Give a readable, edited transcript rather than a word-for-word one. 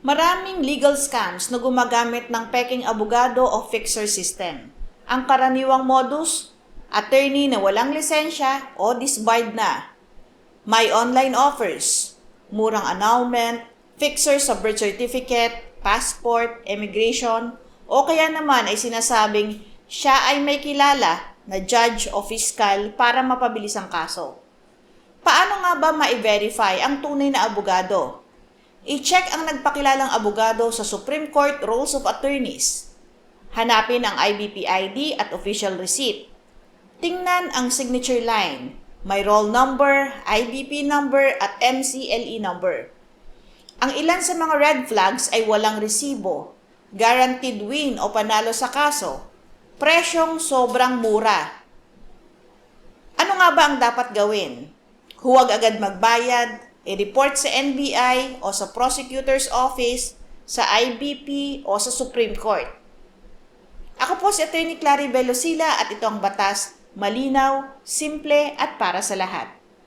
Maraming legal scams na gumagamit ng peking abogado o fixer system. Ang karaniwang modus, attorney na walang lisensya o disbarred na. May online offers, murang annulment, fixer sa birth certificate, passport, immigration, o kaya naman ay sinasabing siya ay may kilala na judge o fiscal para mapabilis ang kaso. Paano nga ba ma-verify ang tunay na abogado? I-check ang nagpakilalang abogado sa Supreme Court Rolls of Attorneys. Hanapin ang IBP ID at official receipt. Tingnan ang signature line. May roll number, IBP number at MCLE number. Ang ilan sa mga red flags ay walang resibo, guaranteed win o panalo sa kaso, presyong sobrang mura. Ano nga ba ang dapat gawin? Huwag agad magbayad, i-report sa NBI o sa Prosecutor's Office, sa IBP o sa Supreme Court. Ako po si Atty. Claribel Lucila at ito ang batas, malinaw, simple at para sa lahat.